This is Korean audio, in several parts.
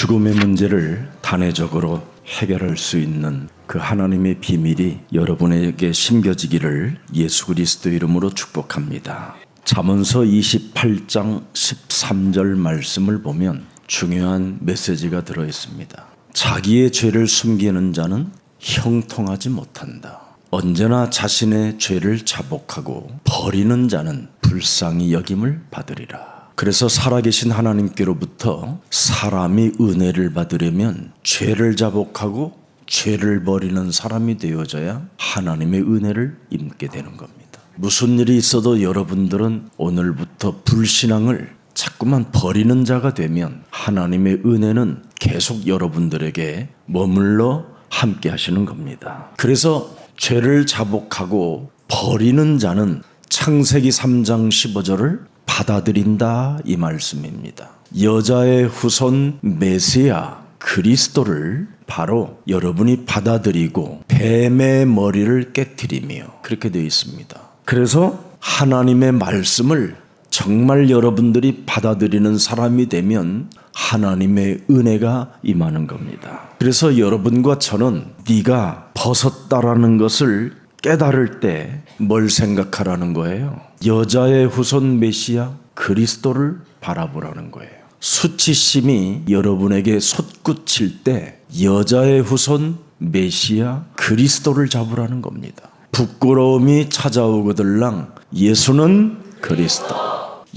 죽음의 문제를 단회적으로 해결할 수 있는 그 하나님의 비밀이 여러분에게 심겨지기를 예수 그리스도 이름으로 축복합니다. 잠언서 28장 13절 말씀을 보면 중요한 메시지가 들어있습니다. 자기의 죄를 숨기는 자는 형통하지 못한다. 언제나 자신의 죄를 자복하고 버리는 자는 불쌍히 여김을 받으리라. 그래서 살아계신 하나님께로부터 사람이 은혜를 받으려면 죄를 자복하고 죄를 버리는 사람이 되어져야 하나님의 은혜를 입게 되는 겁니다. 무슨 일이 있어도 여러분들은 오늘부터 불신앙을 자꾸만 버리는 자가 되면 하나님의 은혜는 계속 여러분들에게 머물러 함께 하시는 겁니다. 그래서 죄를 자복하고 버리는 자는 창세기 3장 15절을 받아들인다 이 말씀입니다. 여자의 후손 메시아 그리스도를 바로 여러분이 받아들이고 뱀의 머리를 깨트리며 그렇게 되어 있습니다. 그래서 하나님의 말씀을 정말 여러분들이 받아들이는 사람이 되면 하나님의 은혜가 임하는 겁니다. 그래서 여러분과 저는 네가 벗었다라는 것을 깨달을 때 뭘 생각하라는 거예요? 여자의 후손 메시아 그리스도를 바라보라는 거예요. 수치심이 여러분에게 솟구칠 때 여자의 후손 메시아 그리스도를 잡으라는 겁니다. 부끄러움이 찾아오거들랑 예수는 그리스도.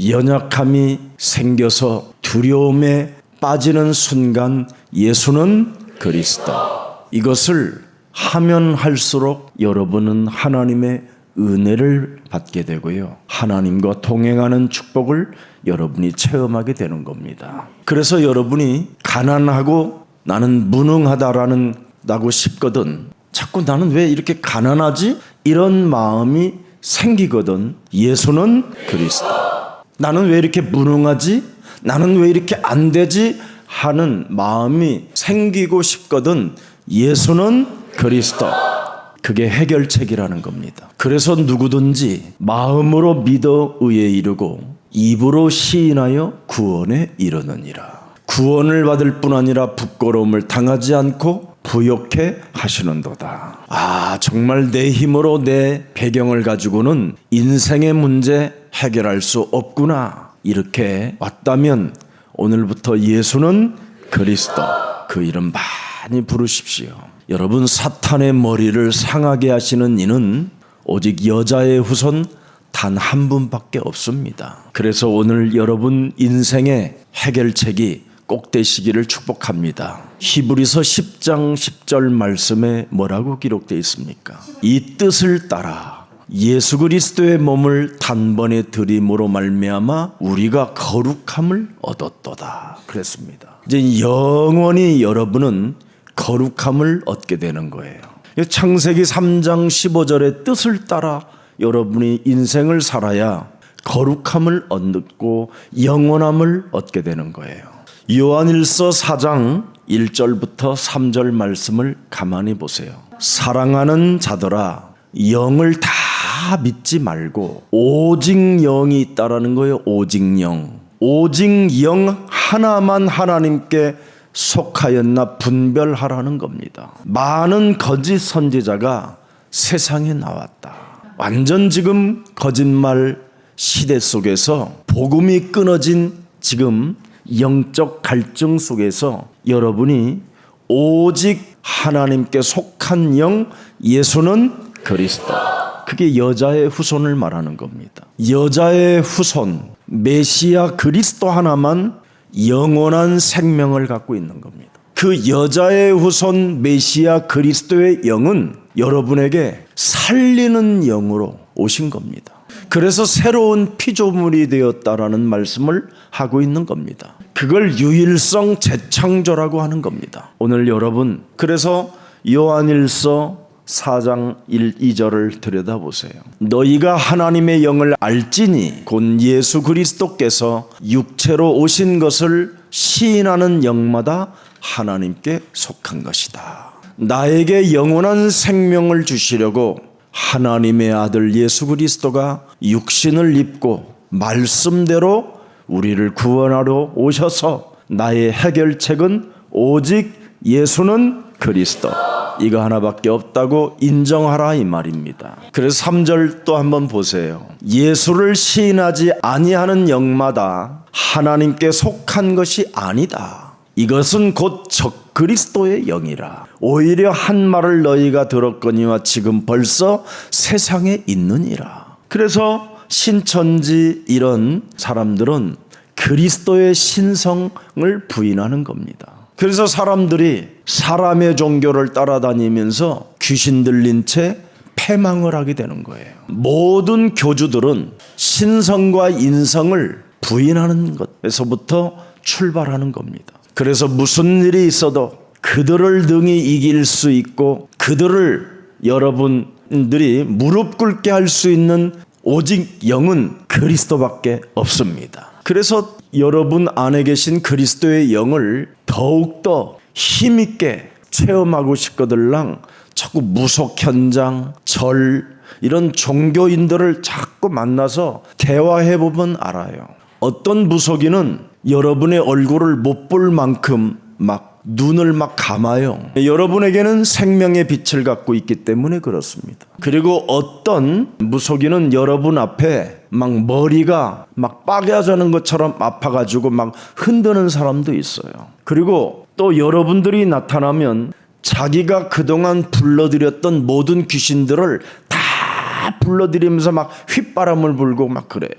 연약함이 생겨서 두려움에 빠지는 순간 예수는 그리스도. 이것을 하면 할수록 여러분은 하나님의 은혜를 받게 되고요. 하나님과 동행하는 축복을 여러분이 체험하게 되는 겁니다. 그래서 여러분이 가난하고 나는 무능하다고 싶거든. 자꾸 나는 왜 이렇게 가난하지? 이런 마음이 생기거든. 예수는 그리스도. 나는 왜 이렇게 무능하지? 나는 왜 이렇게 안 되지? 하는 마음이 생기고 싶거든. 예수는 그리스도. 그게 해결책이라는 겁니다. 그래서 누구든지 마음으로 믿어 의에 이르고 입으로 시인하여 구원에 이르느니라. 구원을 받을 뿐 아니라 부끄러움을 당하지 않고 부욕해 하시는도다. 정말 내 힘으로 내 배경을 가지고는 인생의 문제 해결할 수 없구나. 이렇게 왔다면 오늘부터 예수는 그리스도 그 이름 많이 부르십시오. 여러분, 사탄의 머리를 상하게 하시는 이는 오직 여자의 후손 단 한 분밖에 없습니다. 그래서 오늘 여러분 인생의 해결책이 꼭 되시기를 축복합니다. 히브리서 10장 10절 말씀에 뭐라고 기록되어 있습니까? 이 뜻을 따라 예수 그리스도의 몸을 단번에 드림으로 말미암아 우리가 거룩함을 얻었도다 그랬습니다. 이제 영원히 여러분은 거룩함을 얻게 되는 거예요. 창세기 3장 15절의 뜻을 따라 여러분이 인생을 살아야 거룩함을 얻고 영원함을 얻게 되는 거예요. 요한일서 4장 1절부터 3절 말씀을 가만히 보세요. 사랑하는 자들아, 영을 다 믿지 말고 오직 영이 있다라는 거예요. 오직 영. 오직 영 하나만 하나님께 속하였나 분별하라는 겁니다. 많은 거짓 선지자가 세상에 나왔다. 완전 지금 거짓말 시대 속에서 복음이 끊어진 지금 영적 갈증 속에서 여러분이 오직 하나님께 속한 영 예수는 그리스도. 그게 여자의 후손을 말하는 겁니다. 여자의 후손 메시아 그리스도 하나만 영원한 생명을 갖고 있는 겁니다. 그 여자의 후손 메시아 그리스도의 영은 여러분에게 살리는 영으로 오신 겁니다. 그래서 새로운 피조물이 되었다라는 말씀을 하고 있는 겁니다. 그걸 유일성 재창조라고 하는 겁니다. 오늘 여러분, 그래서 요한일서 4장 1, 2절을 들여다보세요. 너희가 하나님의 영을 알지니 곧 예수 그리스도께서 육체로 오신 것을 시인하는 영마다 하나님께 속한 것이다. 나에게 영원한 생명을 주시려고 하나님의 아들 예수 그리스도가 육신을 입고 말씀대로 우리를 구원하러 오셔서 나의 해결책은 오직 예수는 그리스도. 이거 하나밖에 없다고 인정하라 이 말입니다. 그래서 3절 또 한번 보세요. 예수를 시인하지 아니하는 영마다 하나님께 속한 것이 아니다. 이것은 곧 적그리스도의 영이라. 오히려 한 말을 너희가 들었거니와 지금 벌써 세상에 있느니라. 그래서 신천지 이런 사람들은 그리스도의 신성을 부인하는 겁니다. 그래서 사람들이 사람의 종교를 따라다니면서 귀신 들린 채 패망을 하게 되는 거예요. 모든 교주들은 신성과 인성을 부인하는 것에서부터 출발하는 겁니다. 그래서 무슨 일이 있어도 그들을 능히 이길 수 있고 그들을 여러분들이 무릎 꿇게 할 수 있는 오직 영은 그리스도밖에 없습니다. 그래서 여러분 안에 계신 그리스도의 영을 더욱더 힘있게 체험하고 싶거들랑 자꾸 무속 현장, 절 이런 종교인들을 자꾸 만나서 대화해보면 알아요. 어떤 무속인은 여러분의 얼굴을 못 볼 만큼 막 눈을 막 감아요. 여러분에게는 생명의 빛을 갖고 있기 때문에 그렇습니다. 그리고 어떤 무속인은 여러분 앞에 막 머리가 막 빠개져는 것처럼 아파가지고 막 흔드는 사람도 있어요. 그리고 또 여러분들이 나타나면 자기가 그동안 불러들였던 모든 귀신들을 다 불러들이면서 막 휘바람을 불고 막 그래요.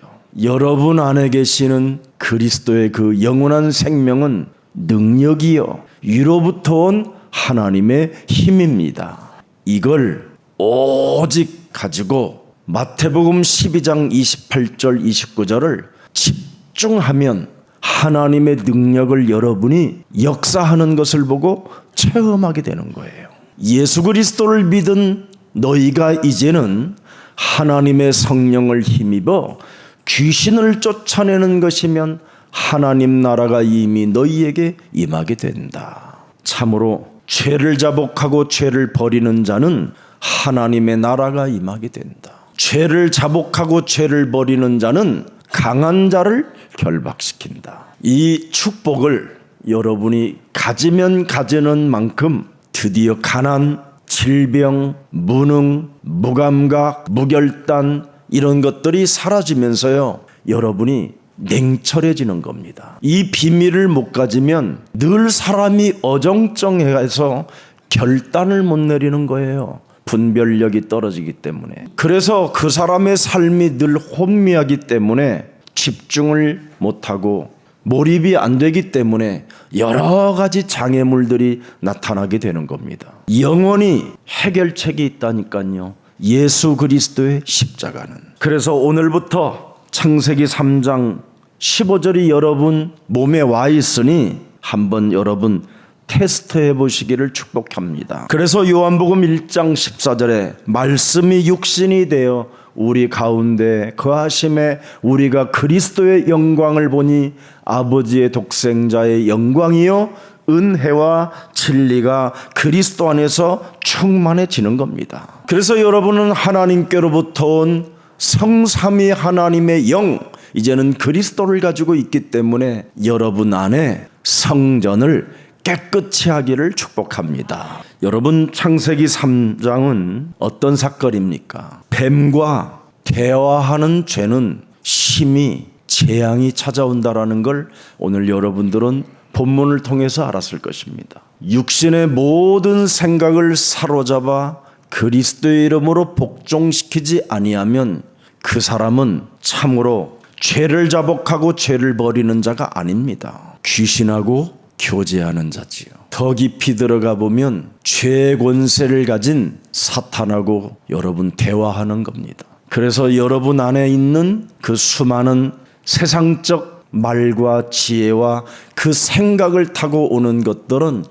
여러분 안에 계시는 그리스도의 그 영원한 생명은 능력이요 위로부터 온 하나님의 힘입니다. 이걸 오직 가지고 마태복음 12장 28절 29절을 집중하면 하나님의 능력을 여러분이 역사하는 것을 보고 체험하게 되는 거예요. 예수 그리스도를 믿은 너희가 이제는 하나님의 성령을 힘입어 귀신을 쫓아내는 것이면 하나님 나라가 이미 너희에게 임하게 된다. 참으로 죄를 자복하고 죄를 버리는 자는 하나님의 나라가 임하게 된다. 죄를 자복하고 죄를 버리는 자는 강한 자를 결박시킨다. 이 축복을 여러분이 가지면 가지는 만큼 드디어 가난, 질병, 무능, 무감각, 무결단 이런 것들이 사라지면서요 여러분이 냉철해지는 겁니다. 이 비밀을 못 가지면 늘 사람이 어정쩡해서 결단을 못 내리는 거예요. 분별력이 떨어지기 때문에. 그래서 그 사람의 삶이 늘 혼미하기 때문에 집중을 못하고 몰입이 안 되기 때문에 여러 가지 장애물들이 나타나게 되는 겁니다. 영원히 해결책이 있다니까요. 예수 그리스도의 십자가는. 그래서 오늘부터 창세기 3장 15절이 여러분 몸에 와 있으니 한번 여러분 테스트해 보시기를 축복합니다. 그래서 요한복음 1장 14절에 말씀이 육신이 되어 우리 가운데 거하심에 우리가 그리스도의 영광을 보니 아버지의 독생자의 영광이요 은혜와 진리가 그리스도 안에서 충만해지는 겁니다. 그래서 여러분은 하나님께로부터 온 성삼위 하나님의 영, 이제는 그리스도를 가지고 있기 때문에 여러분 안에 성전을 깨끗이 하기를 축복합니다. 여러분 창세기 3장은 어떤 사건입니까? 뱀과 대화하는 죄는 심히 재앙이 찾아온다라는 걸 오늘 여러분들은 본문을 통해서 알았을 것입니다. 육신의 모든 생각을 사로잡아 그리스도의 이름으로 복종시키지 아니하면 그 사람은 참으로 죄를 자복하고 죄를 버리는 자가 아닙니다. 귀신하고 교제하는 자지요. 더 깊이 들어가 보면 죄의 권세를 가진 사탄하고 여러분 대화하는 겁니다. 그래서 여러분 안에 있는 그 수많은 세상적 말과 지혜와 그 생각을 타고 오는 것들은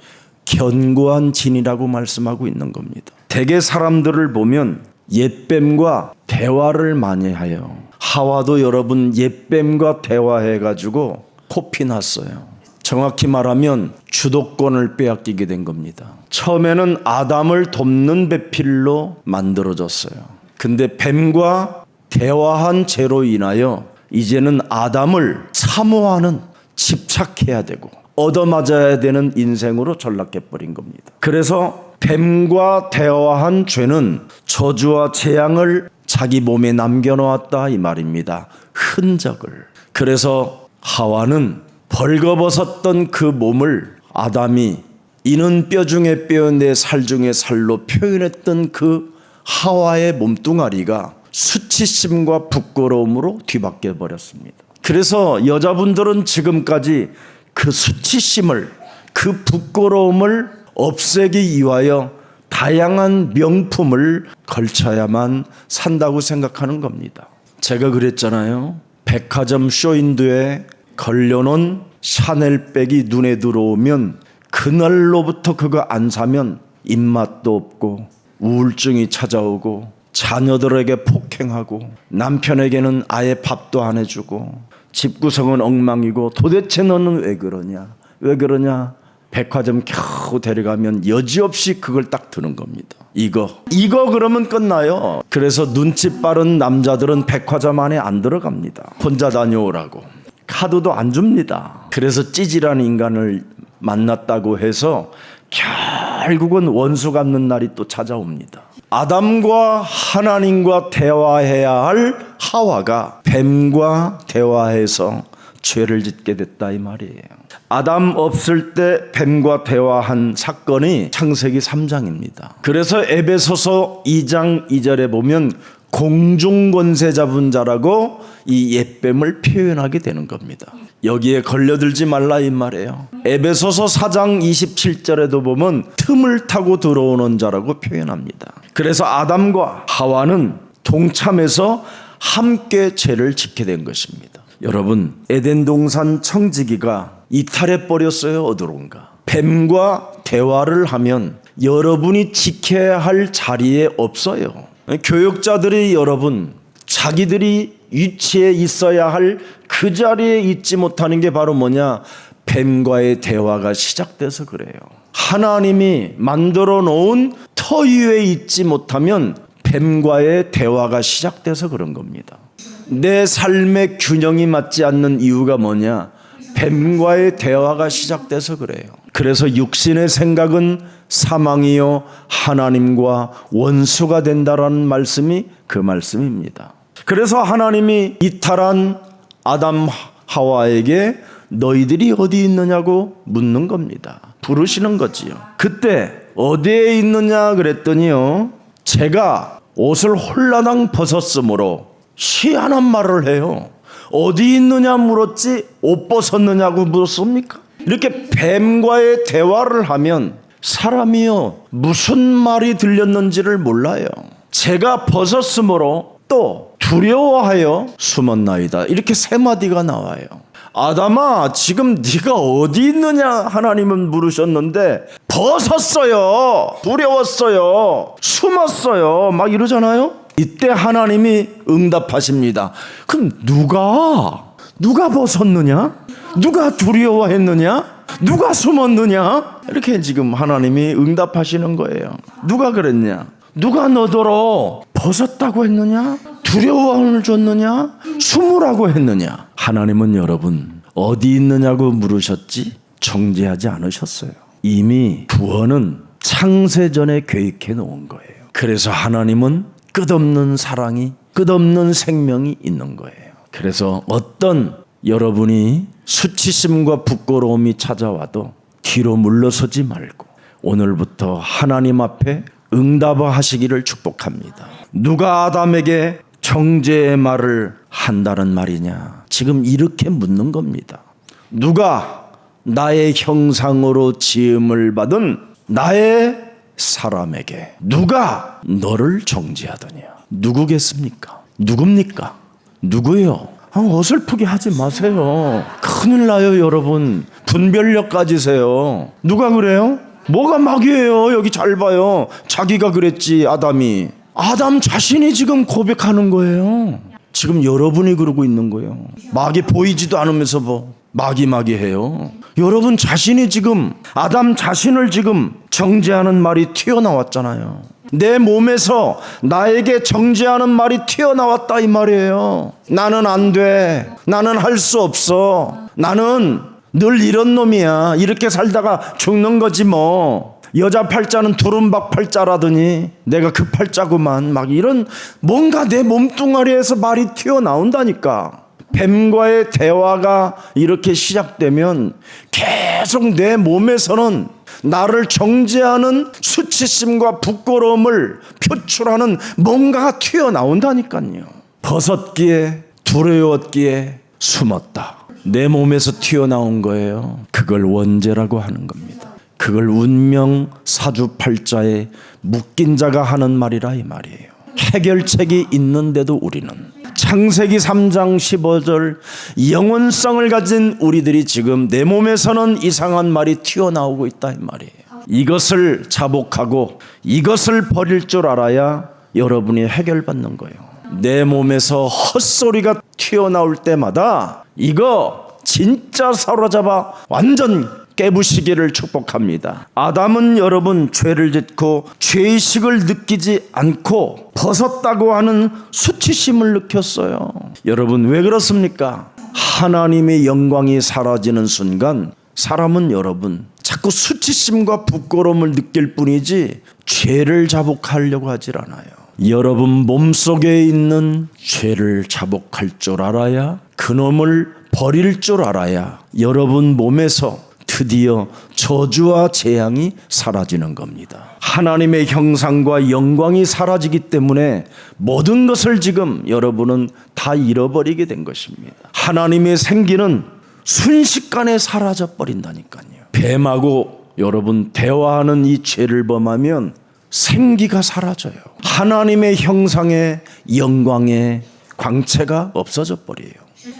견고한 진이라고 말씀하고 있는 겁니다. 대개 사람들을 보면 옛뱀과 대화를 많이 해요. 하와도 여러분 옛뱀과 대화해가지고 코피 났어요. 정확히 말하면 주도권을 빼앗기게 된 겁니다. 처음에는 아담을 돕는 배필로 만들어졌어요. 근데 뱀과 대화한 죄로 인하여 이제는 아담을 사모하는, 집착해야 되고 얻어맞아야 되는 인생으로 전락해버린 겁니다. 그래서 뱀과 대화한 죄는 저주와 재앙을 자기 몸에 남겨놓았다 이 말입니다. 흔적을. 그래서 하와는 벌거벗었던 그 몸을 아담이 이는 뼈 중에 뼈 내 살 중에 살로 표현했던 그 하와의 몸뚱아리가 수치심과 부끄러움으로 뒤바뀌어 버렸습니다. 그래서 여자분들은 지금까지 그 수치심을, 그 부끄러움을 없애기 위하여 다양한 명품을 걸쳐야만 산다고 생각하는 겁니다. 제가 그랬잖아요. 백화점 쇼윈도에 걸려놓은 샤넬백이 눈에 들어오면 그날로부터 그거 안 사면 입맛도 없고 우울증이 찾아오고 자녀들에게 폭행하고 남편에게는 아예 밥도 안 해주고 집구석은 엉망이고 도대체 너는 왜 그러냐? 왜 그러냐? 백화점 겨우 데려가면 여지없이 그걸 딱 드는 겁니다. 이거 그러면 끝나요. 그래서 눈치 빠른 남자들은 백화점 안에 안 들어갑니다. 혼자 다녀오라고. 카드도 안 줍니다. 그래서 찌질한 인간을 만났다고 해서 결국은 원수 갚는 날이 또 찾아옵니다. 아담과 하나님과 대화해야 할 하와가 뱀과 대화해서 죄를 짓게 됐다 이 말이에요. 아담 없을 때 뱀과 대화한 사건이 창세기 3장입니다. 그래서 에베소서 2장 2절에 보면 공중권세 잡은 자라고 이 옛뱀을 표현하게 되는 겁니다. 여기에 걸려들지 말라 이 말이에요. 에베소서 4장 27절에도 보면 틈을 타고 들어오는 자라고 표현합니다. 그래서 아담과 하와는 동참해서 함께 죄를 짓게 된 것입니다. 여러분, 에덴 동산 청지기가 이탈해 버렸어요. 어디론가. 뱀과 대화를 하면 여러분이 지켜야 할 자리에 없어요. 교육자들이 여러분 자기들이 위치에 있어야 할 그 자리에 있지 못하는 게 바로 뭐냐? 뱀과의 대화가 시작돼서 그래요. 하나님이 만들어 놓은 터 위에 있지 못하면 뱀과의 대화가 시작돼서 그런 겁니다. 내 삶의 균형이 맞지 않는 이유가 뭐냐? 뱀과의 대화가 시작돼서 그래요. 그래서 육신의 생각은 사망이요 하나님과 원수가 된다라는 말씀이 그 말씀입니다. 그래서 하나님이 이탈한 아담 하와에게 너희들이 어디 있느냐고 묻는 겁니다. 부르시는 거지요. 그때 어디에 있느냐 그랬더니요, 제가 옷을 홀라당 벗었으므로 희한한 말을 해요. 어디 있느냐 물었지 옷 벗었느냐고 물었습니까? 이렇게 뱀과의 대화를 하면 사람이요 무슨 말이 들렸는지를 몰라요. 제가 벗었으므로 또 두려워하여 숨었나이다. 이렇게 세 마디가 나와요. 아담아, 지금 네가 어디 있느냐 하나님은 물으셨는데 벗었어요, 두려웠어요, 숨었어요 막 이러잖아요. 이때 하나님이 응답하십니다. 그럼 누가 벗었느냐? 누가 두려워했느냐? 누가 숨었느냐? 이렇게 지금 하나님이 응답하시는 거예요. 누가 그랬냐? 누가 너더러 벗었다고 했느냐? 두려움을 줬느냐? 숨으라고 했느냐? 하나님은 여러분 어디 있느냐고 물으셨지 정죄하지 않으셨어요. 이미 구원은 창세전에 계획해 놓은 거예요. 그래서 하나님은 끝없는 사랑이, 끝없는 생명이 있는 거예요. 그래서 어떤 여러분이 수치심과 부끄러움이 찾아와도 뒤로 물러서지 말고 오늘부터 하나님 앞에 응답하시기를 축복합니다. 누가 아담에게 정죄의 말을 한다는 말이냐? 지금 이렇게 묻는 겁니다. 누가 나의 형상으로 지음을 받은 나의 사람에게 누가 너를 정죄하더냐? 누구겠습니까? 누굽니까? 누구요? 어설프게 하지 마세요. 큰일 나요 여러분. 분별력 가지세요. 누가 그래요? 뭐가 마귀예요? 여기 잘 봐요. 자기가 그랬지. 아담이. 아담 자신이 지금 고백하는 거예요. 지금 여러분이 그러고 있는 거예요. 마귀 보이지도 않으면서 뭐 마귀해요. 여러분 자신이 지금 아담 자신을 지금 정죄하는 말이 튀어나왔잖아요. 내 몸에서 나에게 정죄하는 말이 튀어나왔다 이 말이에요. 나는 안 돼. 나는 할 수 없어. 나는 늘 이런 놈이야. 이렇게 살다가 죽는 거지 뭐. 여자 팔자는 두rum박 팔자라더니 내가 그 팔자구만. 막 이런 뭔가 내 몸뚱아리에서 말이 튀어나온다니까. 뱀과의 대화가 이렇게 시작되면 계속 내 몸에서는 나를 정죄하는 수치심과 부끄러움을 표출하는 뭔가가 튀어나온다니까요. 벗었기에 두려웠기에 숨었다. 내 몸에서 튀어나온 거예요. 그걸 원죄라고 하는 겁니다. 그걸 운명 사주팔자에 묶인 자가 하는 말이라 이 말이에요. 해결책이 있는데도 우리는 창세기 3장 15절 영혼성을 가진 우리들이 지금 내 몸에서는 이상한 말이 튀어나오고 있다 이 말이에요. 이것을 자복하고 이것을 버릴 줄 알아야 여러분이 해결받는 거예요. 내 몸에서 헛소리가 튀어나올 때마다 이거 진짜 사로잡아 완전 깨부시기를 축복합니다. 아담은 여러분 죄를 짓고 죄의식을 느끼지 않고 벗었다고 하는 수치심을 느꼈어요. 여러분 왜 그렇습니까? 하나님의 영광이 사라지는 순간 사람은 여러분 자꾸 수치심과 부끄러움을 느낄 뿐이지 죄를 자복하려고 하질 않아요. 여러분 몸속에 있는 죄를 자복할 줄 알아야, 그놈을 버릴 줄 알아야 여러분 몸에서 드디어 저주와 재앙이 사라지는 겁니다. 하나님의 형상과 영광이 사라지기 때문에 모든 것을 지금 여러분은 다 잃어버리게 된 것입니다. 하나님의 생기는 순식간에 사라져 버린다니까요. 뱀하고 여러분 대화하는 이 죄를 범하면 생기가 사라져요. 하나님의 형상의 영광의 광채가 없어져 버려요.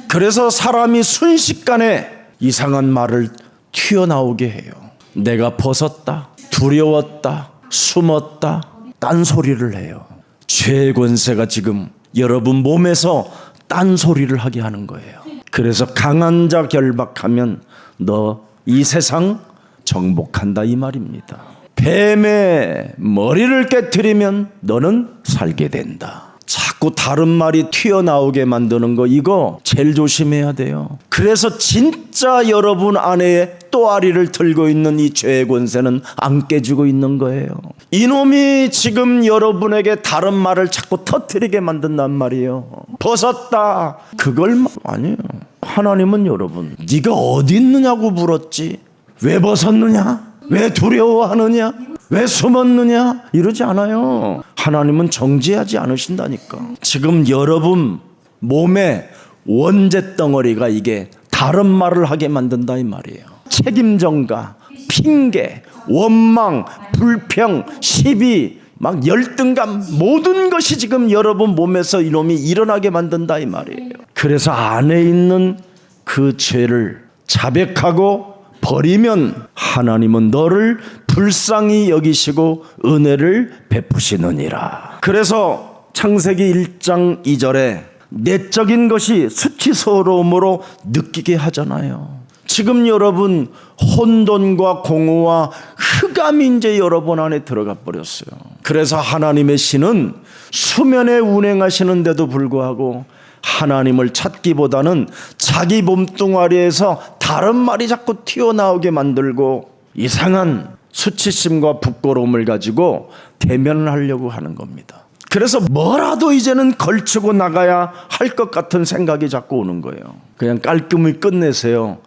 그래서 사람이 순식간에 이상한 말을 튀어나오게 해요. 내가 벗었다, 두려웠다, 숨었다, 딴소리를 해요. 죄의 권세가 지금 여러분 몸에서 딴소리를 하게 하는 거예요. 그래서 강한 자 결박하면 너 이 세상 정복한다 이 말입니다. 뱀의 머리를 깨트리면 너는 살게 된다. 자꾸 다른 말이 튀어나오게 만드는 거 이거 제일 조심해야 돼요. 그래서 진짜 여러분 안에 또아리를 들고 있는 이 죄의 권세는 안 깨지고 있는 거예요. 이놈이 지금 여러분에게 다른 말을 자꾸 터뜨리게 만든단 말이에요. 벗었다. 그걸 아니에요. 하나님은 여러분 네가 어디 있느냐고 물었지 왜 벗었느냐? 왜 두려워하느냐? 왜 숨었느냐? 이러지 않아요. 하나님은 정죄하지 않으신다니까. 지금 여러분 몸에 원죄 덩어리가 이게 다른 말을 하게 만든다 이 말이에요. 책임전가, 핑계, 원망, 불평, 시비, 막 열등감, 모든 것이 지금 여러분 몸에서 이놈이 일어나게 만든다 이 말이에요. 그래서 안에 있는 그 죄를 자백하고 버리면 하나님은 너를 불쌍히 여기시고 은혜를 베푸시느니라. 그래서 창세기 1장 2절에 내적인 것이 수치스러움으로 느끼게 하잖아요. 지금 여러분 혼돈과 공허와 흑암이 이제 여러분 안에 들어가 버렸어요. 그래서 하나님의 신은 수면에 운행하시는데도 불구하고 하나님을 찾기보다는 자기 몸뚱아리에서 다른 말이 자꾸 튀어나오게 만들고 이상한 수치심과 부끄러움을 가지고 대면을 하려고 하는 겁니다. 그래서 뭐라도 이제는 걸치고 나가야 할 것 같은 생각이 자꾸 오는 거예요. 그냥 깔끔히 끝내세요.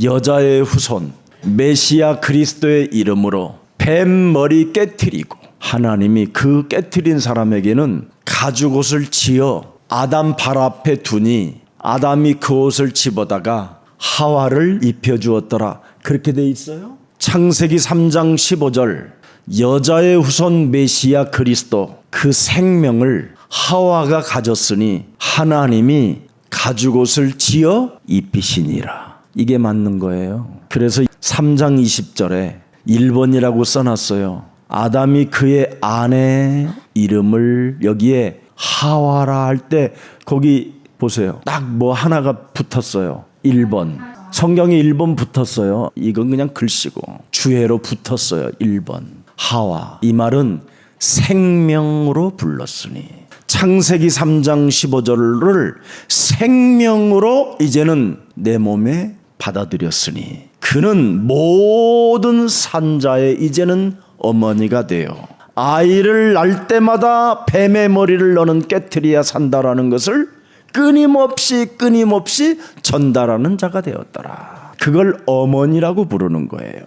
여자의 후손 메시아 그리스도의 이름으로 뱀 머리 깨트리고 하나님이 그 깨트린 사람에게는 가죽 옷을 지어 아담 발 앞에 두니 아담이 그 옷을 집어다가 하와를 입혀주었더라. 그렇게 돼 있어요. 창세기 3장 15절 여자의 후손 메시아 그리스도 그 생명을 하와가 가졌으니 하나님이 가죽 옷을 지어 입히시니라. 이게 맞는 거예요. 그래서 3장 20절에 1번이라고 써놨어요. 아담이 그의 아내 이름을 여기에 하와라 할 때 거기 보세요. 딱 뭐 하나가 붙었어요. 1번. 성경에 1번 붙었어요. 이건 그냥 글씨고 주해로 붙었어요. 1번. 하와. 이 말은 생명으로 불렀으니 창세기 3장 15절을 생명으로 이제는 내 몸에 받아들였으니 그는 모든 산자의 이제는 어머니가 되어 아이를 낳을 때마다 뱀의 머리를 너는 깨트려야 산다라는 것을 끊임없이 전달하는 자가 되었더라. 그걸 어머니라고 부르는 거예요.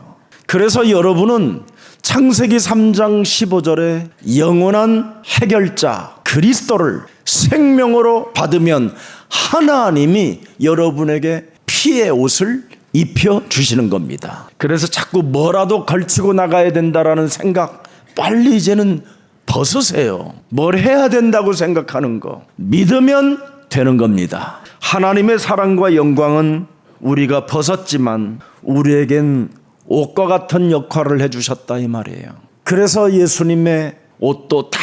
그래서 여러분은 창세기 3장 15절에 영원한 해결자 그리스도를 생명으로 받으면 하나님이 여러분에게 피의 옷을 입혀 주시는 겁니다. 그래서 자꾸 뭐라도 걸치고 나가야 된다라는 생각 빨리 이제는 벗으세요. 뭘 해야 된다고 생각하는 거 믿으면 되는 겁니다. 하나님의 사랑과 영광은 우리가 벗었지만 우리에겐 옷과 같은 역할을 해주셨다 이 말이에요. 그래서 예수님의 옷도 다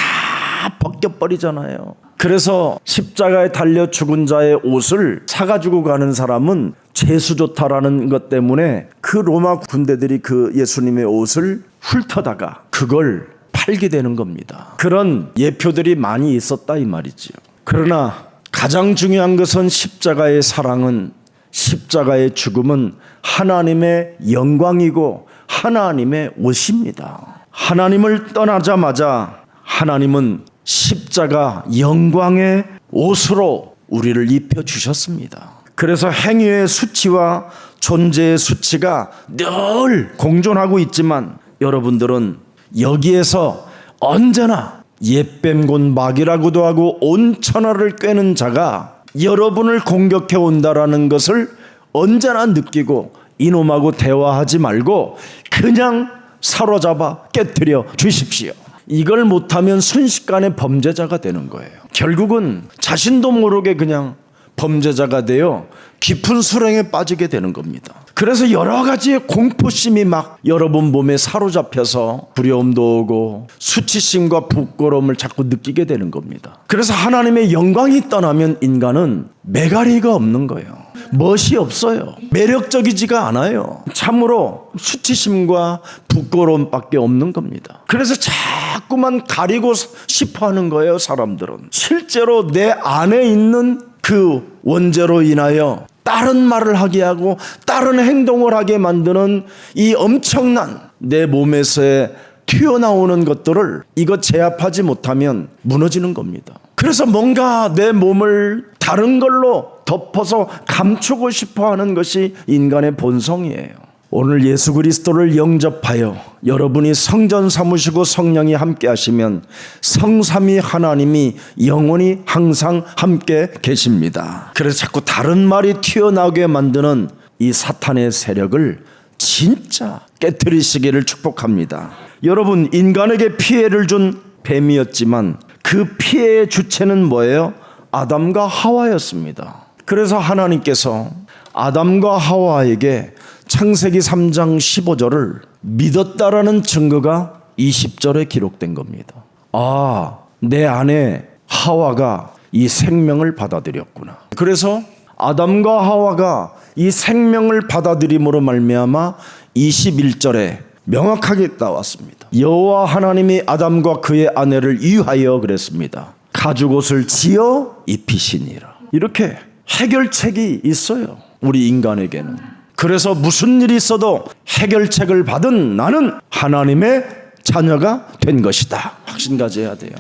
벗겨버리잖아요. 그래서 십자가에 달려 죽은 자의 옷을 사가지고 가는 사람은 재수 좋다라는 것 때문에 그 로마 군대들이 그 예수님의 옷을 훑어다가 그걸 팔게 되는 겁니다. 그런 예표들이 많이 있었다 이 말이지요. 그러나 가장 중요한 것은 십자가의 사랑은, 십자가의 죽음은 하나님의 영광이고 하나님의 옷입니다. 하나님을 떠나자마자 하나님은 십자가 영광의 옷으로 우리를 입혀주셨습니다. 그래서 행위의 수치와 존재의 수치가 늘 공존하고 있지만 여러분들은 여기에서 언제나 옛뱀곤 마귀라고도 하고 온 천하를 꿰는 자가 여러분을 공격해 온다라는 것을 언제나 느끼고 이놈하고 대화하지 말고 그냥 사로잡아 깨뜨려 주십시오. 이걸 못하면 순식간에 범죄자가 되는 거예요. 결국은 자신도 모르게 그냥 범죄자가 되어 깊은 수렁에 빠지게 되는 겁니다. 그래서 여러 가지의 공포심이 막 여러분 몸에 사로잡혀서 두려움도 오고 수치심과 부끄러움을 자꾸 느끼게 되는 겁니다. 그래서 하나님의 영광이 떠나면 인간은 매가리가 없는 거예요. 멋이 없어요. 매력적이지가 않아요. 참으로 수치심과 부끄러움밖에 없는 겁니다. 그래서 자꾸만 가리고 싶어 하는 거예요. 사람들은 실제로 내 안에 있는 그 원죄로 인하여 다른 말을 하게 하고 다른 행동을 하게 만드는 이 엄청난 내 몸에서의 튀어나오는 것들을 이거 제압하지 못하면 무너지는 겁니다. 그래서 뭔가 내 몸을 다른 걸로 덮어서 감추고 싶어하는 것이 인간의 본성이에요. 오늘 예수 그리스도를 영접하여 여러분이 성전 삼으시고 성령이 함께 하시면 성삼위 하나님이 영원히 항상 함께 계십니다. 그래서 자꾸 다른 말이 튀어나오게 만드는 이 사탄의 세력을 진짜 깨트리시기를 축복합니다. 여러분, 인간에게 피해를 준 뱀이었지만 그 피해의 주체는 뭐예요? 아담과 하와였습니다. 그래서 하나님께서 아담과 하와에게 창세기 3장 15절을 믿었다라는 증거가 20절에 기록된 겁니다. 아, 내 안에 하와가 이 생명을 받아들였구나. 그래서 아담과 하와가 이 생명을 받아들임으로 말미암아 21절에 명확하게 나왔습니다. 여호와 하나님이 아담과 그의 아내를 위하여 그랬습니다. 가죽옷을 지어 입히시니라. 이렇게 해결책이 있어요. 우리 인간에게는. 그래서 무슨 일이 있어도 해결책을 받은 나는 하나님의 자녀가 된 것이다. 확신 가져야 돼요.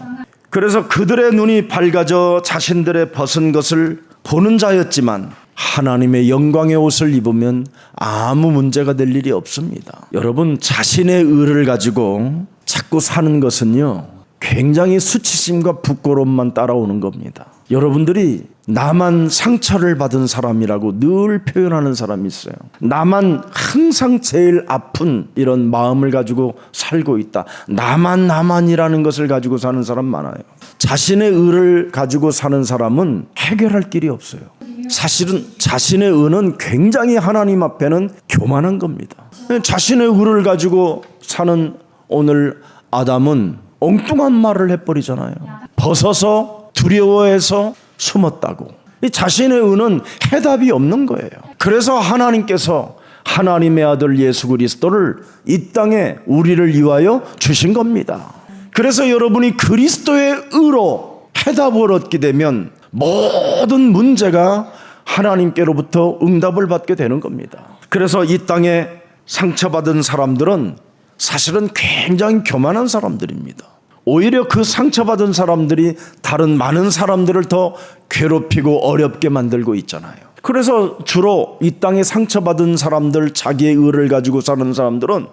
그래서 그들의 눈이 밝아져 자신들의 벗은 것을 보는 자였지만 하나님의 영광의 옷을 입으면 아무 문제가 될 일이 없습니다. 여러분, 자신의 의를 가지고 자꾸 사는 것은요, 굉장히 수치심과 부끄러움만 따라오는 겁니다. 여러분들이 나만 상처를 받은 사람이라고 늘 표현하는 사람이 있어요. 나만 항상 제일 아픈 이런 마음을 가지고 살고 있다. 나만이라는 것을 가지고 사는 사람 많아요. 자신의 의를 가지고 사는 사람은 해결할 길이 없어요. 사실은 자신의 의는 굉장히 하나님 앞에는 교만한 겁니다. 자신의 의를 가지고 사는 오늘 아담은 엉뚱한 말을 해버리잖아요. 벗어서 두려워해서 숨었다고. 이 자신의 의는 해답이 없는 거예요. 그래서 하나님께서 하나님의 아들 예수 그리스도를 이 땅에 우리를 위하여 주신 겁니다. 그래서 여러분이 그리스도의 의로 해답을 얻게 되면 모든 문제가 하나님께로부터 응답을 받게 되는 겁니다. 그래서 이 땅에 상처받은 사람들은 사실은 굉장히 교만한 사람들입니다. 오히려 그 상처받은 사람들이 다른 많은 사람들을 더 괴롭히고 어렵게 만들고 있잖아요. 그래서 주로 이 땅에 상처받은 사람들, 자기의 의를 가지고 사는 사람들은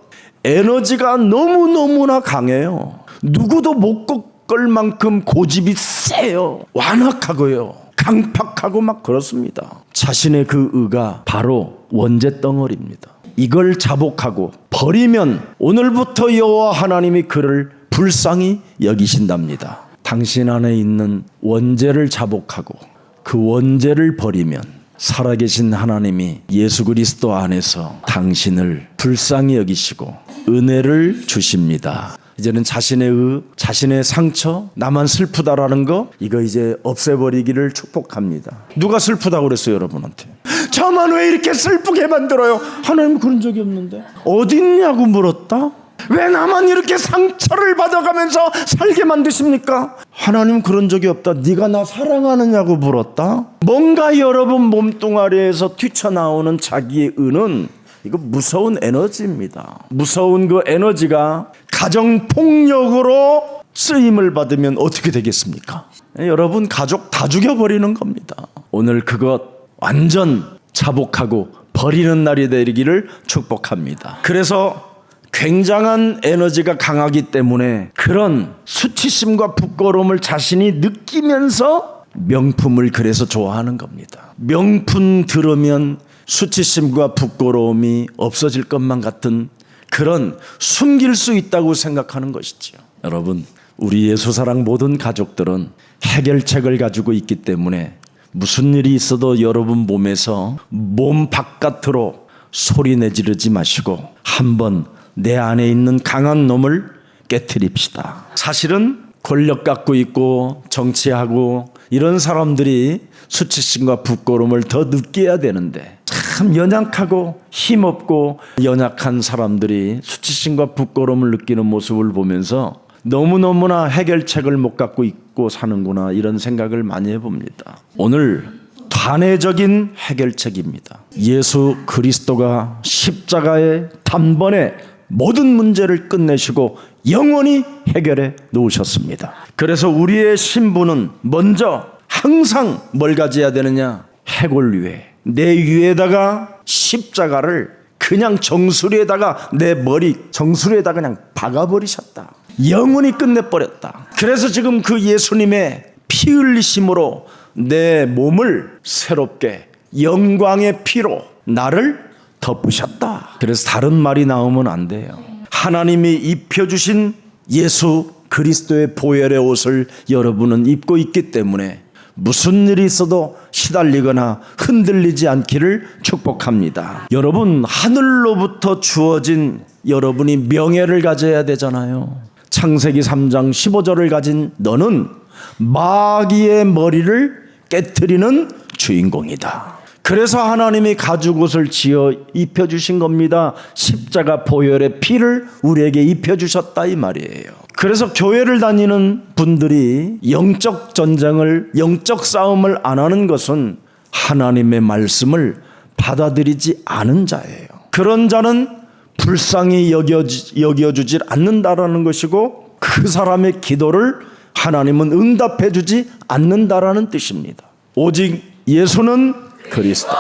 에너지가 너무너무나 강해요. 누구도 못 꺾을 만큼 고집이 세요. 완악하고요, 강팍하고 막 그렇습니다. 자신의 그 의가 바로 원죄 덩어리입니다. 이걸 자복하고 버리면 오늘부터 여호와 하나님이 그를 불쌍히 여기신답니다. 당신 안에 있는 원죄를 자복하고 그 원죄를 버리면 살아계신 하나님이 예수 그리스도 안에서 당신을 불쌍히 여기시고 은혜를 주십니다. 이제는 자신의 의, 자신의 상처, 나만 슬프다라는 거, 이거 이제 없애버리기를 축복합니다. 누가 슬프다고 그랬어요 여러분한테? 저만 왜 이렇게 슬프게 만들어요? 하나님 그런 적이 없는데. 어딨냐고 물었다? 왜 나만 이렇게 상처를 받아가면서 살게 만드십니까? 하나님 그런 적이 없다. 네가 나 사랑하느냐고 물었다? 뭔가 여러분 몸뚱아리에서 튀쳐나오는 자기의 의는 이거 무서운 에너지입니다. 무서운 그 에너지가 가정폭력으로 쓰임을 받으면 어떻게 되겠습니까? 여러분 가족 다 죽여버리는 겁니다. 오늘 그것 완전 자복하고 버리는 날이 되기를 축복합니다. 그래서 굉장한 에너지가 강하기 때문에 그런 수치심과 부끄러움을 자신이 느끼면서 명품을 그래서 좋아하는 겁니다. 명품 들으면 수치심과 부끄러움이 없어질 것만 같은 그런 숨길 수 있다고 생각하는 것이죠. 여러분, 우리 예수사랑 모든 가족들은 해결책을 가지고 있기 때문에 무슨 일이 있어도 여러분 몸에서 몸 바깥으로 소리 내지르지 마시고 한번 내 안에 있는 강한 놈을 깨트립시다. 사실은 권력 갖고 있고 정치하고 이런 사람들이 수치심과 부끄러움을 더 느껴야 되는데 참 연약하고 힘없고 연약한 사람들이 수치심과 부끄러움을 느끼는 모습을 보면서 너무너무나 해결책을 못 갖고 있고 사는구나 이런 생각을 많이 해봅니다. 오늘 단회적인 해결책입니다. 예수 그리스도가 십자가의 단번에 모든 문제를 끝내시고 영원히 해결해 놓으셨습니다. 그래서 우리의 신부는 먼저 항상 뭘 가져야 되느냐? 해골 위에, 내 위에다가 십자가를 그냥 정수리에다가 내 머리 정수리에다가 그냥 박아버리셨다. 영원히 끝내버렸다. 그래서 지금 그 예수님의 피 흘리심으로 내 몸을 새롭게 영광의 피로 나를 덮으셨다. 그래서 다른 말이 나오면 안 돼요. 하나님이 입혀주신 예수 그리스도의 보혈의 옷을 여러분은 입고 있기 때문에 무슨 일이 있어도 시달리거나 흔들리지 않기를 축복합니다. 여러분, 하늘로부터 주어진 여러분이 명예를 가져야 되잖아요. 창세기 3장 15절을 가진 너는 마귀의 머리를 깨트리는 주인공이다. 그래서 하나님이 가죽옷을 지어 입혀주신 겁니다. 십자가 보혈의 피를 우리에게 입혀주셨다 이 말이에요. 그래서 교회를 다니는 분들이 영적 전쟁을, 영적 싸움을 안 하는 것은 하나님의 말씀을 받아들이지 않은 자예요. 그런 자는 불쌍히 여겨주질 않는다라는 것이고 그 사람의 기도를 하나님은 응답해 주지 않는다라는 뜻입니다. 오직 예수는 그리스도,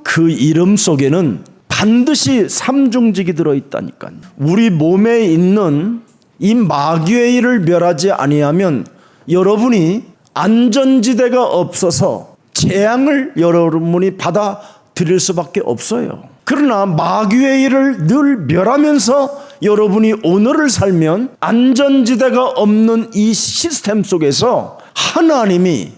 그 이름 속에는 반드시 삼중직이 들어있다니까요. 우리 몸에 있는 이 마귀의 일을 멸하지 아니하면 여러분이 안전지대가 없어서 재앙을 여러분이 받아들일 수밖에 없어요. 그러나 마귀의 일을 늘 멸하면서 여러분이 오늘을 살면 안전지대가 없는 이 시스템 속에서 하나님이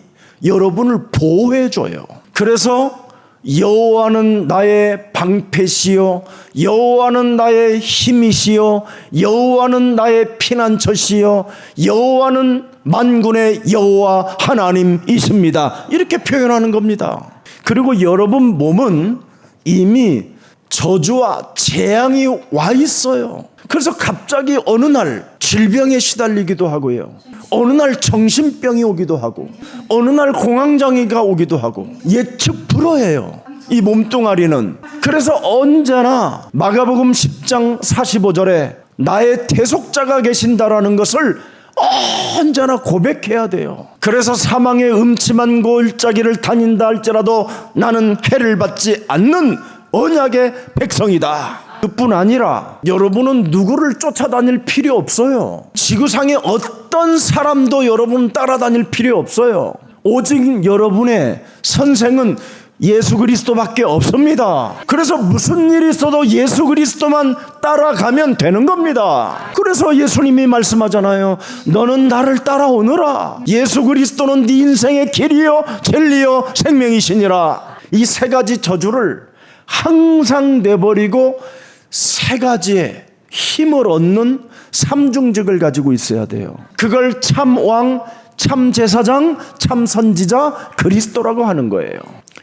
여러분을 보호해줘요. 그래서 여호와는 나의 방패시요 여호와는 나의 힘이시요 여호와는 나의 피난처시요 여호와는 만군의 여호와 하나님이십니다. 이렇게 표현하는 겁니다. 그리고 여러분 몸은 이미 저주와 재앙이 와 있어요. 그래서 갑자기 어느 날 질병에 시달리기도 하고요. 어느 날 정신병이 오기도 하고 어느 날 공황장애가 오기도 하고 예측 불허해요. 이 몸뚱아리는. 그래서 언제나 마가복음 10장 45절에 나의 대속자가 계신다라는 것을 언제나 고백해야 돼요. 그래서 사망의 음침한 골짜기를 다닌다 할지라도 나는 해를 받지 않는 언약의 백성이다. 그뿐 아니라 여러분은 누구를 쫓아다닐 필요 없어요. 지구상의 어떤 사람도 여러분 따라다닐 필요 없어요. 오직 여러분의 선생은 예수 그리스도밖에 없습니다. 그래서 무슨 일이 있어도 예수 그리스도만 따라가면 되는 겁니다. 그래서 예수님이 말씀하잖아요. 너는 나를 따라오너라. 예수 그리스도는 네 인생의 길이요 진리요 생명이시니라. 이 세 가지 저주를 항상 내버리고 세 가지의 힘을 얻는 삼중직을 가지고 있어야 돼요. 그걸 참왕, 참제사장, 참선지자 그리스도라고 하는 거예요.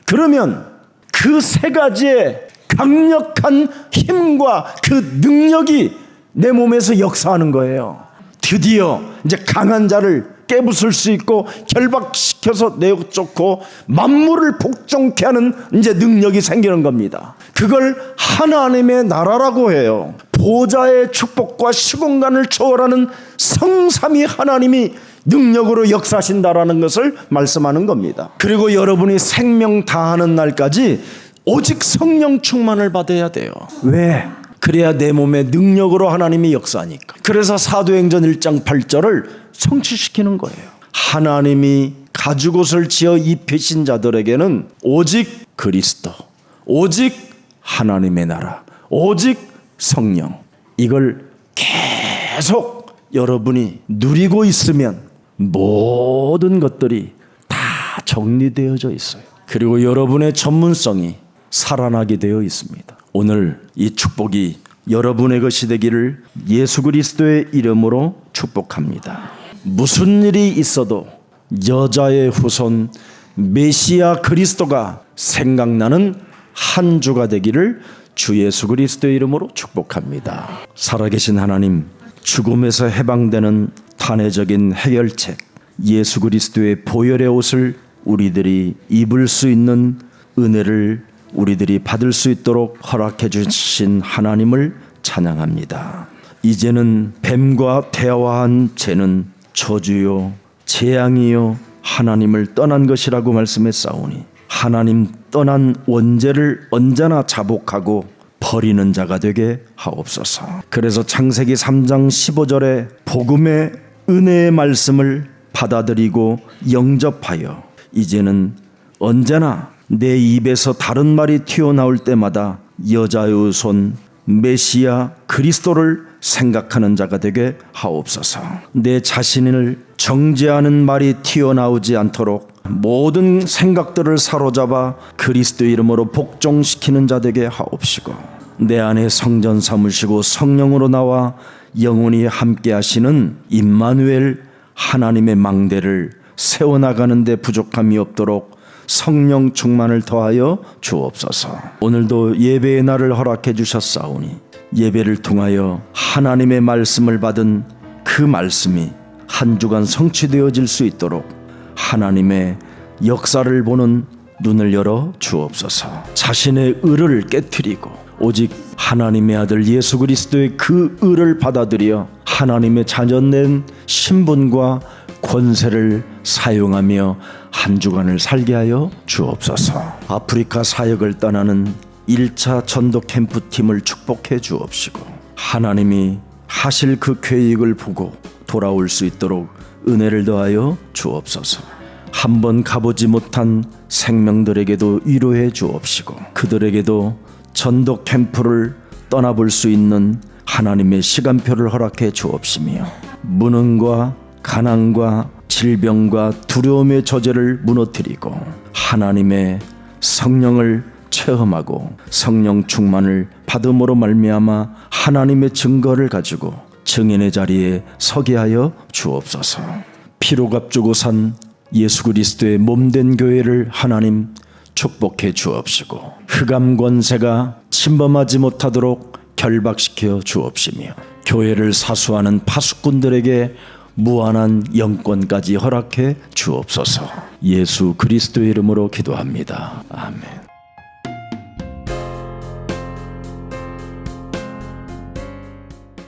그러면 그 세 가지의 강력한 힘과 그 능력이 내 몸에서 역사하는 거예요. 드디어 이제 강한 자를 깨부술 수 있고 결박시켜서 내쫓고 만물을 복종케 하는 이제 능력이 생기는 겁니다. 그걸 하나님의 나라라고 해요. 보좌의 축복과 시공간을 초월하는 성삼위 하나님이 능력으로 역사하신다라는 것을 말씀하는 겁니다. 그리고 여러분이 생명 다하는 날까지 오직 성령 충만을 받아야 돼요. 왜? 그래야 내 몸에 능력으로 하나님이 역사하니까. 그래서 사도행전 1장 8절을 성취시키는 거예요. 하나님이 가죽옷을 지어 입히신 자들에게는 오직 그리스도, 오직 하나님의 나라, 오직 성령, 이걸 계속 여러분이 누리고 있으면 모든 것들이 다 정리되어져 있어요. 그리고 여러분의 전문성이 살아나게 되어 있습니다. 오늘 이 축복이 여러분의 것이 되기를 예수 그리스도의 이름으로 축복합니다. 무슨 일이 있어도 여자의 후손 메시아 그리스도가 생각나는 한 주가 되기를 주 예수 그리스도의 이름으로 축복합니다. 살아계신 하나님, 죽음에서 해방되는 단회적인 해결책, 예수 그리스도의 보혈의 옷을 우리들이 입을 수 있는 은혜를 우리들이 받을 수 있도록 허락해 주신 하나님을 찬양합니다. 이제는 뱀과 대화한 죄는 저주요 재앙이요 하나님을 떠난 것이라고 말씀했사오니 하나님 떠난 원죄를 언제나 자복하고 버리는 자가 되게 하옵소서. 그래서 창세기 3장 15절에 복음의 은혜의 말씀을 받아들이고 영접하여 이제는 언제나 내 입에서 다른 말이 튀어나올 때마다 여자의 손 메시아 그리스도를 생각하는 자가 되게 하옵소서. 내 자신을 정죄하는 말이 튀어나오지 않도록 모든 생각들을 사로잡아 그리스도 이름으로 복종시키는 자 되게 하옵시고 내 안에 성전 삼으시고 성령으로 나와 영원히 함께 하시는 임마누엘 하나님의 망대를 세워나가는 데 부족함이 없도록 성령 충만을 더하여 주옵소서. 오늘도 예배의 날을 허락해 주셨사오니 예배를 통하여 하나님의 말씀을 받은 그 말씀이 한 주간 성취되어질 수 있도록 하나님의 역사를 보는 눈을 열어 주옵소서. 자신의 의를 깨트리고 오직 하나님의 아들 예수 그리스도의 그 의를 받아들여 하나님의 자녀된 신분과 권세를 사용하며 한 주간을 살게 하여 주옵소서. 아프리카 사역을 떠나는 1차 전도 캠프 팀을 축복해 주옵시고 하나님이 하실 그 계획을 보고 돌아올 수 있도록 은혜를 더하여 주옵소서. 한번 가보지 못한 생명들에게도 위로해 주옵시고 그들에게도 전도 캠프를 떠나볼 수 있는 하나님의 시간표를 허락해 주옵시며 무능과 가난과 질병과 두려움의 저주를 무너뜨리고 하나님의 성령을 체험하고 성령 충만을 받음으로 말미암아 하나님의 증거를 가지고 증인의 자리에 서게 하여 주옵소서. 피로 값주고 산 예수 그리스도의 몸된 교회를 하나님 축복해 주옵시고 흑암 권세가 침범하지 못하도록 결박시켜 주옵시며 교회를 사수하는 파수꾼들에게 무한한 영권까지 허락해 주옵소서. 예수 그리스도의 이름으로 기도합니다. 아멘.